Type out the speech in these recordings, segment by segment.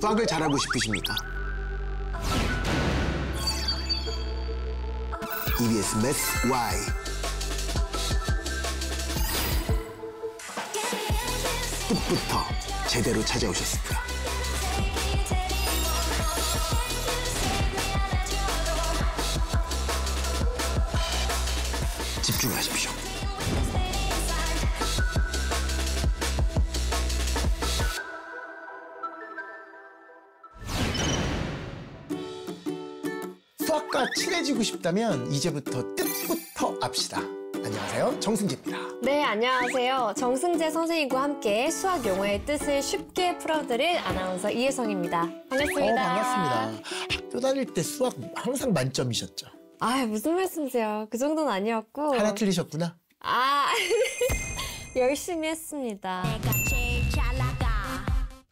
수학을 잘하고 싶으십니까? EBS 매스 Y. 뜻부터 제대로 찾아오셨습니다. 집중하십시오. 수학과 친해지고 싶다면 이제부터 뜻부터 압시다. 안녕하세요, 정승재입니다. 네, 안녕하세요. 정승재 선생님과 함께 수학 용어의 뜻을 쉽게 풀어드릴 아나운서 이혜성입니다. 반갑습니다. 반갑습니다. 학교 다닐 때 수학 항상 만점이셨죠? 아, 무슨 말씀이세요? 그 정도는 아니었고. 하나 틀리셨구나? 열심히 했습니다.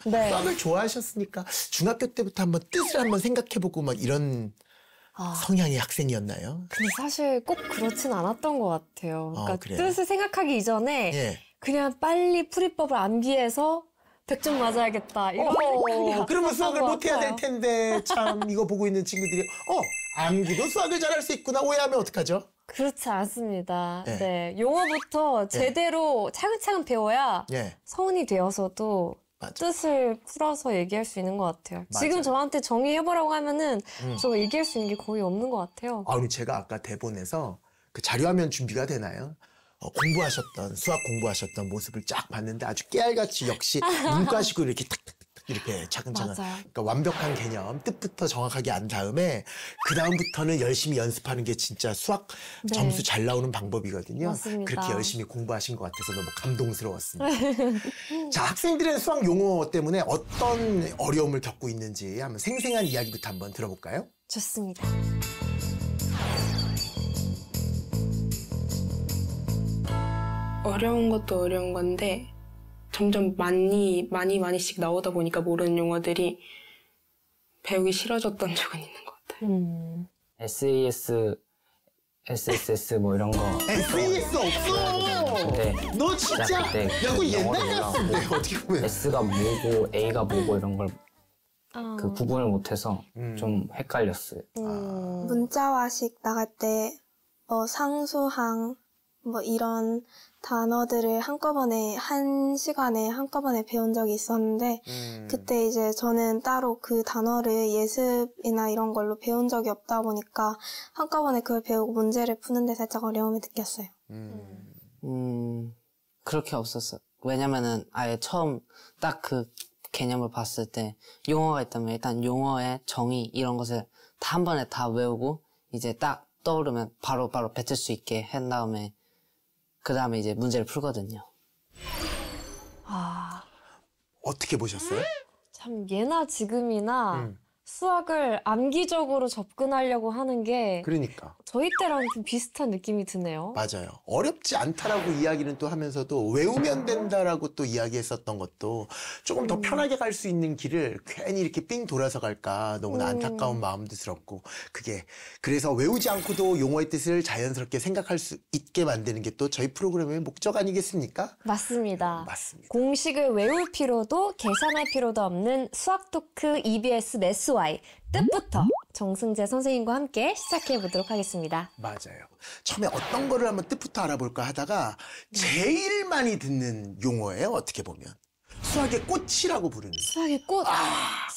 네. 수학을 좋아하셨으니까 중학교 때부터 한번 뜻을 한번 생각해보고 막 이런 성향의 학생이었나요? 근데 사실 꼭 그렇진 않았던 것 같아요. 그러니까 그래요? 뜻을 생각하기 이전에 예. 그냥 빨리 풀이법을 암기해서 100점 맞아야겠다. 이런 생각이 그러면 수학을 것 못해야 될 같아요. 텐데 참 이거 보고 있는 친구들이 암기도 수학을 잘할 수 있구나 오해하면 어떡하죠? 그렇지 않습니다. 네. 네. 용어부터 제대로 차근차근 배워야 예. 성인이 되어서도 맞아. 뜻을 풀어서 얘기할 수 있는 것 같아요. 맞아요. 지금 저한테 정의해보라고 하면은 저 얘기할 수 있는 게 거의 없는 것 같아요. 아니 제가 아까 대본에서 그 자료화면 준비가 되나요? 공부하셨던 수학 공부하셨던 모습을 쫙 봤는데 아주 깨알같이 역시 문과식으로 이렇게 탁탁탁 이렇게 차근차근 맞아요. 그러니까 완벽한 개념 뜻부터 정확하게 안 다음에 그 다음부터는 열심히 연습하는 게 진짜 수학 네. 점수 잘 나오는 방법이거든요. 맞습니다. 그렇게 열심히 공부하신 것 같아서 너무 감동스러웠습니다. 자, 학생들의 수학 용어 때문에 어떤 어려움을 겪고 있는지 한번 생생한 이야기부터 한번 들어볼까요? 좋습니다. 어려운 것도 어려운 건데 점점 많이씩 나오다 보니까 모르는 용어들이 배우기 싫어졌던 적은 있는 것 같아요. SAS, SSS 뭐 이런 거. SAS 없어! 네. 너 진짜 그때 야, 그거 옛날 영어를 같은데 몰라갖고 어떻게 보면 S가 뭐고 A가 뭐고 이런 걸 그 구분을 못해서 좀 헷갈렸어요. 문자화식 나갈 때 상수항 뭐 이런 단어들을 한꺼번에 한 시간에 한꺼번에 배운 적이 있었는데 그때 이제 저는 따로 그 단어를 예습이나 이런 걸로 배운 적이 없다 보니까 한꺼번에 그걸 배우고 문제를 푸는데 살짝 어려움을 느꼈어요. 그렇게 없었어. 왜냐면은 아예 처음 딱 그 개념을 봤을 때 용어가 있다면 일단 용어의 정의 이런 것을 다 한 번에 다 외우고 이제 딱 떠오르면 바로 뱉을 수 있게 한 다음에 그 다음에 이제 문제를 풀거든요. 어떻게 보셨어요? 참 예나 지금이나 수학을 암기적으로 접근하려고 하는 게 그러니까 저희 때랑 좀 비슷한 느낌이 드네요. 맞아요. 어렵지 않다라고 이야기는 또 하면서도 외우면 된다라고 또 이야기했었던 것도 조금 더 편하게 갈 수 있는 길을 괜히 이렇게 삥 돌아서 갈까 너무나 안타까운 마음도 들었고 그게 그래서 외우지 않고도 용어의 뜻을 자연스럽게 생각할 수 있게 만드는 게 또 저희 프로그램의 목적 아니겠습니까? 맞습니다. 맞습니다. 공식을 외울 필요도 계산할 필요도 없는 수학 토크 EBS 매스 Y 뜻부터 정승재 선생님과 함께 시작해 보도록 하겠습니다. 맞아요. 처음에 어떤 거를 한번 뜻부터 알아볼까 하다가 제일 많이 듣는 용어예요. 어떻게 보면 수학의 꽃이라고 부르는 수학의 꽃.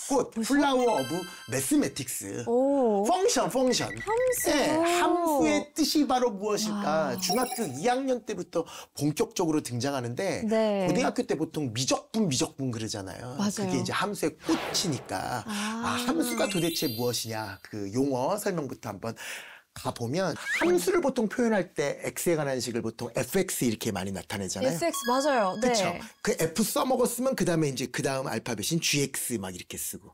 꽃, 플라워 오브 매스매틱스. 오. 펑션. 함수. 네, 함수의 뜻이 바로 무엇일까? 중학교 2학년 때부터 본격적으로 등장하는데 네. 고등학교 때 보통 미적분 그러잖아요. 맞아요. 그게 이제 함수의 꽃이니까 함수가 도대체 무엇이냐? 그 용어 설명부터 한번 가보면 함수를 보통 표현할 때 x에 관한 식을 보통 fx 이렇게 많이 나타내잖아요. FX 맞아요. 네. 그렇죠. 그 F 써먹었으면 그 다음에 이제 그 다음 알파벳인 GX 막 이렇게 쓰고.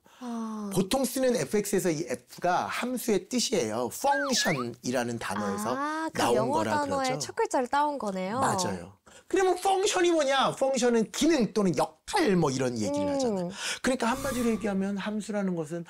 보통 쓰는 FX에서 이 F가 함수의 뜻이에요. function이라는 단어에서 그 나온 영어 거라 단어의 그러죠. 첫 글자를 따온 거네요. 맞아요. 그러면 펑션이 뭐냐? 펑션은 기능 또는 역할 뭐 이런 얘기를 하잖아요. 그러니까 한마디로 얘기하면 함수라는 것은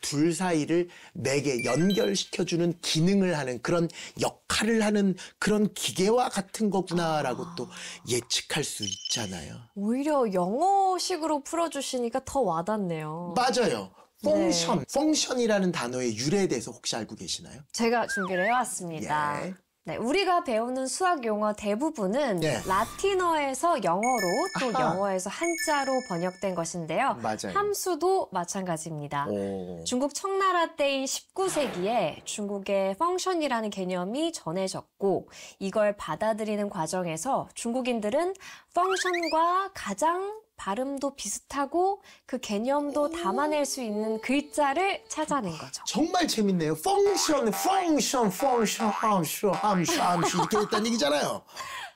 둘 사이를 매개 연결시켜주는 기능을 하는 그런 역할을 하는 그런 기계와 같은 거구나라고 또 예측할 수 있잖아요. 오히려 영어식으로 풀어주시니까 더 와닿네요. 맞아요. 펑션, 펑션이라는 단어의 유래에 대해서 혹시 알고 계시나요? 제가 준비를 해왔습니다. 예. 네, 우리가 배우는 수학 용어 대부분은 예. 라틴어에서 영어로 또 아하. 영어에서 한자로 번역된 것인데요. 맞아요. 함수도 마찬가지입니다. 오. 중국 청나라 때인 19세기에 중국에 펑션이라는 개념이 전해졌고 이걸 받아들이는 과정에서 중국인들은 펑션과 가장 발음도 비슷하고 그 개념도 담아낼 수 있는 글자를 찾아낸 거죠. 정말 재밌네요. 펑션, 함수 이렇게 됐다는 얘기잖아요.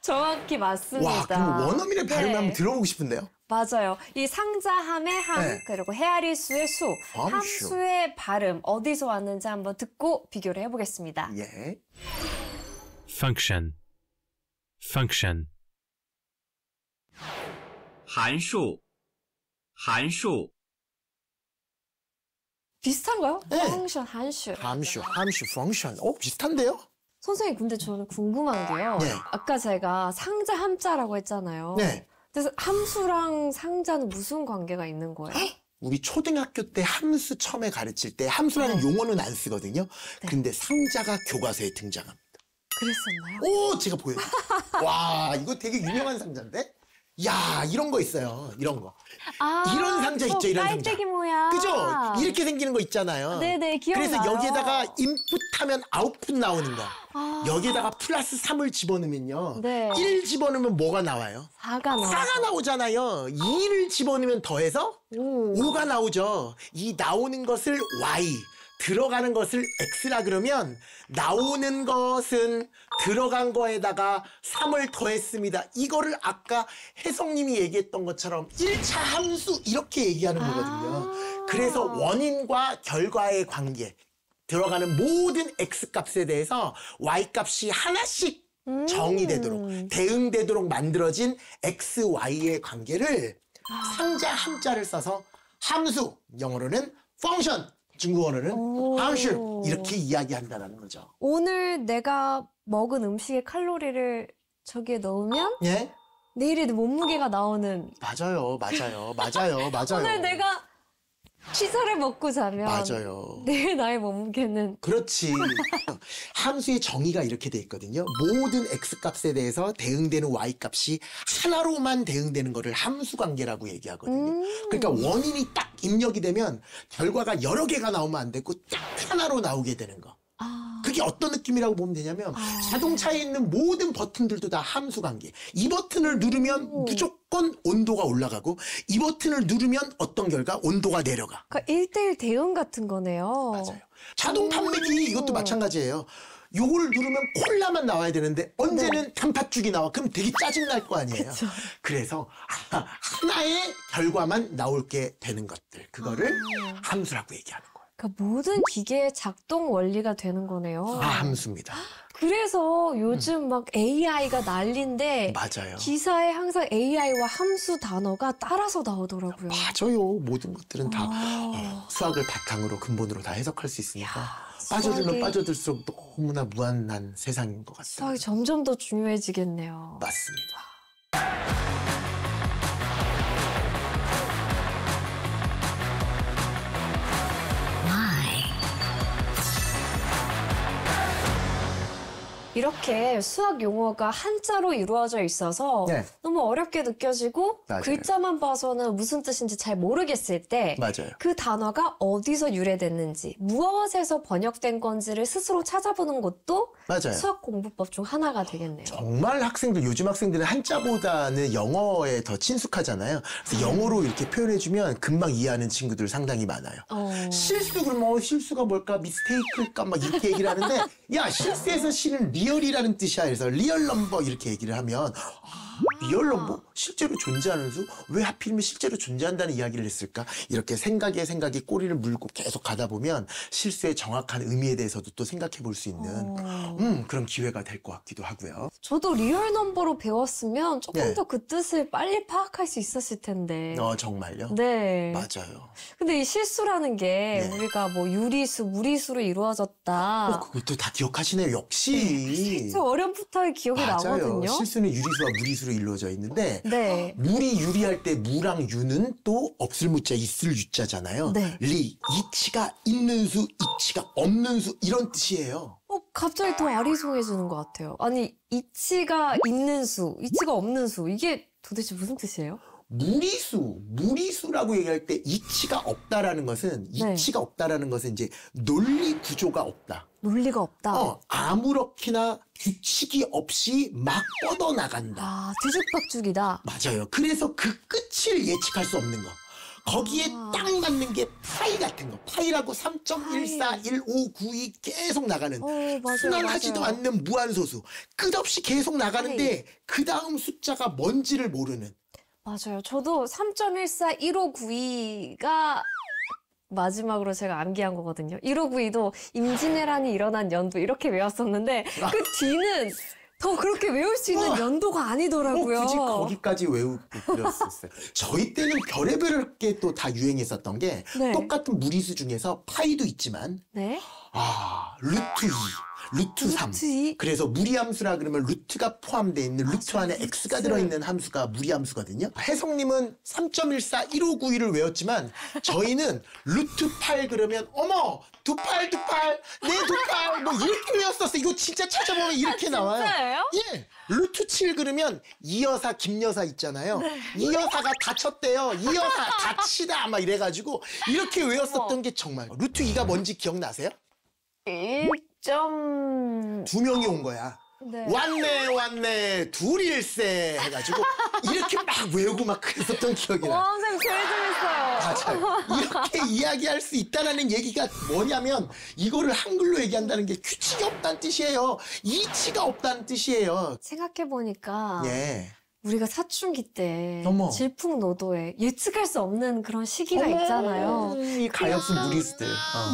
정확히 맞습니다. 와, 그럼 원어민의 발음을 네. 한번 들어보고 싶은데요. 맞아요. 이 상자함의 함, 네. 그리고 헤아릴 수의 수, 함수. 함수의 발음 어디서 왔는지 한번 듣고 비교를 해보겠습니다. 예. function, function, 函数，函数， 비슷한가요? 네. 펑션, 한슈. 함수, 펑션. 비슷한데요? 선생님, 근데 저는 궁금한 게요. 네. 아까 제가 상자 함자라고 했잖아요. 네. 그래서 함수랑 상자는 무슨 관계가 있는 거예요? 우리 초등학교 때 함수 처음에 가르칠 때 함수라는 용어는 안 쓰거든요. 근데 상자가 교과서에 등장합니다. 그랬었나요? 제가 보여드릴게요. 와, 이거 되게 유명한 상자인데? 야, 이런 거 있어요. 이런 거. 이런 상자 있죠, 이런 상자. 깔때기 모양. 그죠? 이렇게 생기는 거 있잖아요. 네네, 기억나요. 그래서 여기에다가 인풋하면 아웃풋 나오는 거. 여기에다가 플러스 3을 집어넣으면요. 네. 1 집어넣으면 뭐가 나와요? 4가 나와요. 4가 나오잖아요. 2를 집어넣으면 더해서 오. 5가 나오죠. 이 나오는 것을 Y, 들어가는 것을 X라 그러면 나오는 것은 들어간 거에다가 3을 더했습니다. 이거를 아까 혜성님이 얘기했던 것처럼 1차 함수 이렇게 얘기하는 거거든요. 그래서 원인과 결과의 관계, 들어가는 모든 X값에 대해서 Y값이 하나씩 정의되도록, 대응되도록 만들어진 X, Y의 관계를 상자 함자를 써서 함수, 영어로는 function, 중국어로는 함수 이렇게 이야기한다는 거죠. 오늘 내가 먹은 음식의 칼로리를 저기에 넣으면 예? 내일의 몸무게가 나오는 맞아요. 오늘 내가 피자를 먹고 자면 맞아요. 내일 나의 몸무게는 그렇지. 함수의 정의가 이렇게 돼 있거든요. 모든 X값에 대해서 대응되는 Y값이 하나로만 대응되는 거를 함수 관계라고 얘기하거든요. 그러니까 원인이 딱 입력이 되면 결과가 여러 개가 나오면 안 되고 딱 하나로 나오게 되는 거. 그게 어떤 느낌이라고 보면 되냐면 자동차에 있는 모든 버튼들도 다 함수 관계. 이 버튼을 누르면 무조건 온도가 올라가고 이 버튼을 누르면 어떤 결과? 온도가 내려가. 그러니까 1대1 대응 같은 거네요. 맞아요. 자동 판매기 이것도 마찬가지예요. 요거를 누르면 콜라만 나와야 되는데 언제는 단팥죽이 나와. 그럼 되게 짜증날 거 아니에요. 그쵸. 그래서 하나의 결과만 나올게 되는 것들. 그거를 함수라고 얘기하는 거예요. 그러니까 모든 기계의 작동 원리가 되는 거네요. 함수입니다. 그래서 요즘 막 AI가 난리인데 맞아요. 기사에 항상 AI와 함수 단어가 따라서 나오더라고요. 맞아요. 모든 것들은 다 수학을 바탕으로 근본으로 다 해석할 수 있으니까 빠져들면 수학이- 빠져들수록 너무나 무한한 세상인 것 같아요. 수학이 점점 더 중요해지겠네요. 맞습니다. 이렇게 수학 용어가 한자로 이루어져 있어서 네. 너무 어렵게 느껴지고 맞아요. 글자만 봐서는 무슨 뜻인지 잘 모르겠을 때 맞아요. 그 단어가 어디서 유래됐는지 무엇에서 번역된 건지를 스스로 찾아보는 것도 맞아요. 수학 공부법 중 하나가 되겠네요. 정말 요즘 학생들은 한자보다는 영어에 더 친숙하잖아요. 그래서 영어로 이렇게 표현해주면 금방 이해하는 친구들 상당히 많아요. 실수 그러면 실수가 뭘까? 미스테이크일까? 막 이렇게 얘기를 하는데 야 실수에서 실은 리얼이라는 뜻이야. 그래서 리얼 넘버 이렇게 얘기를 하면 리얼 넘버? 실제로 존재하는 수? 왜 하필이면 실제로 존재한다는 이야기를 했을까? 이렇게 생각에 꼬리를 물고 계속 가다 보면 실수의 정확한 의미에 대해서도 또 생각해 볼 수 있는 그런 기회가 될 것 같기도 하고요. 저도 리얼 넘버로 배웠으면 조금 네. 더 그 뜻을 빨리 파악할 수 있었을 텐데. 정말요? 네. 맞아요. 근데 이 실수라는 게 네. 우리가 뭐 유리수, 무리수로 이루어졌다. 그것도 다 기억하시네요. 역시. 실제 어렴풋하게 기억이 맞아요. 나거든요. 실수는 유리수와 무리수로 이루어져 있는데 네. 물이 유리할 때 무랑 유는 또 없을 무자 있을 유자잖아요. 네. 이치가 있는 수, 이치가 없는 수 이런 뜻이에요. 갑자기 더 아리송해지는 것 같아요. 아니, 이치가 있는 수, 이치가 없는 수, 이게 도대체 무슨 뜻이에요? 무리수라고 얘기할 때 이치가 없다라는 것은 네. 이치가 없다라는 것은 이제 논리 구조가 없다. 논리가 없다. 아무렇게나 규칙이 없이 막 뻗어나간다. 아, 뒤죽박죽이다. 맞아요. 그래서 그 끝을 예측할 수 없는 거. 거기에 딱 맞는 게 파이 같은 거. 파이라고 3.141592 계속 나가는 맞아요. 순환하지도 맞아요. 않는 무한소수. 끝없이 계속 나가는데 그 다음 숫자가 뭔지를 모르는. 맞아요. 저도 3.141592가 마지막으로 제가 암기한 거거든요. 1592도 임진왜란이 일어난 연도 이렇게 외웠었는데 그 뒤는 더 그렇게 외울 수 있는 연도가 아니더라고요. 굳이 거기까지 외우고 그랬었어요. 저희 때는 별의별 게 또 다 유행했었던 게 네. 똑같은 무리수 중에서 파이도 있지만 네. 루트 2, 루트 3. 루트 2? 그래서 무리함수라 그러면 루트가 포함되어 있는 루트 안에 x가 들어있는 함수가 무리함수거든요. 혜성님은 3.141591을 외웠지만 저희는 루트 8 그러면 어머 두 팔 네 두 팔 뭐 이렇게 외웠었어. 이거 진짜 찾아보면 이렇게 나와요. 진짜예요? 예. 루트 7 그러면 이 여사 김여사 있잖아요. 이 여사가 다쳤대요. 이 여사 다치다 막 이래가지고 이렇게 외웠었던 게 정말. 루트 2가 뭔지 기억나세요? 1점... 두 명이 온 거야. 네. 왔네 둘일세 해가지고 이렇게 막 외우고 막 그랬었던 기억이 나요. 와, 선생님 제일 재밌어요. 맞아요. 이렇게 이야기할 수 있다는 얘기가 뭐냐면 이거를 한글로 얘기한다는 게 규칙이 없다는 뜻이에요. 이치가 없다는 뜻이에요. 생각해보니까 예. 우리가 사춘기 때 어머. 질풍노도에 예측할 수 없는 그런 시기가 있잖아요. 이 가엾은 무리수들.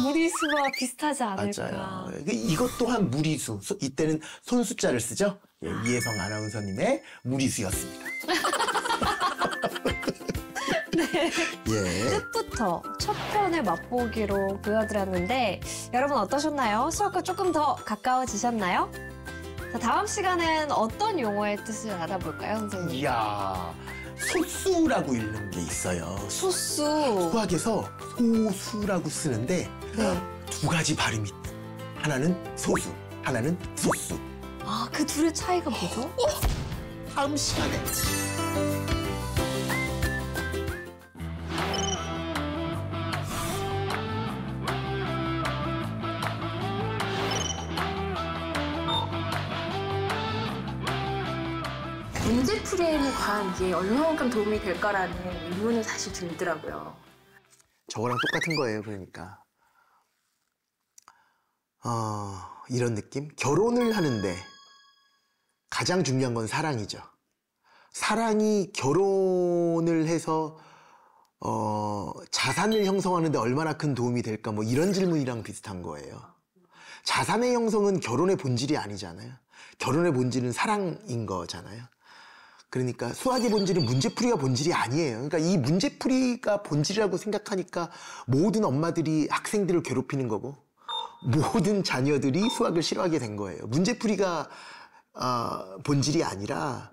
무리수와 비슷하지 않을까. 맞아요. 이것 또한 무리수. 이때는 손숫자를 쓰죠. 예, 이혜성 아나운서님의 무리수였습니다. 네. 예. 뜻부터 첫 편을 맛보기로 보여드렸는데 여러분 어떠셨나요? 수학과 조금 더 가까워지셨나요? 자, 다음 시간엔 어떤 용어의 뜻을 알아볼까요, 선생님? 이야, 소수라고 읽는 게 있어요. 소수. 수학에서 소수라고 쓰는데 네. 두 가지 발음이 있다. 하나는 소수, 하나는 소수. 아, 그 둘의 차이가 뭐죠? 다음 시간에. 문제풀이에 있는 과학 이게 얼마만큼 도움이 될까라는 의문이 사실 들더라고요. 저거랑 똑같은 거예요, 그러니까. 이런 느낌? 결혼을 하는데 가장 중요한 건 사랑이죠. 사랑이 결혼을 해서 자산을 형성하는데 얼마나 큰 도움이 될까? 뭐 이런 질문이랑 비슷한 거예요. 자산의 형성은 결혼의 본질이 아니잖아요. 결혼의 본질은 사랑인 거잖아요. 그러니까 수학의 본질은 문제풀이가 본질이 아니에요. 그러니까 이 문제풀이가 본질이라고 생각하니까 모든 엄마들이 학생들을 괴롭히는 거고 모든 자녀들이 수학을 싫어하게 된 거예요. 문제풀이가 본질이 아니라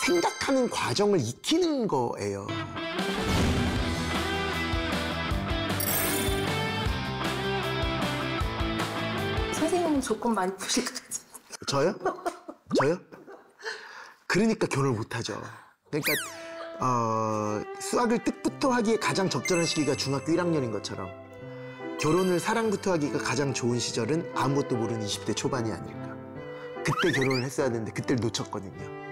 생각하는 과정을 익히는 거예요. 선생님은 조건 많이 푸실 것 같아요. 저요? 저요? 그러니까 결혼을 못하죠. 그러니까 수학을 뜻부터 하기에 가장 적절한 시기가 중학교 1학년인 것처럼 결혼을 사랑부터 하기가 가장 좋은 시절은 아무것도 모르는 20대 초반이 아닐까. 그때 결혼을 했어야 되는데 그때를 놓쳤거든요.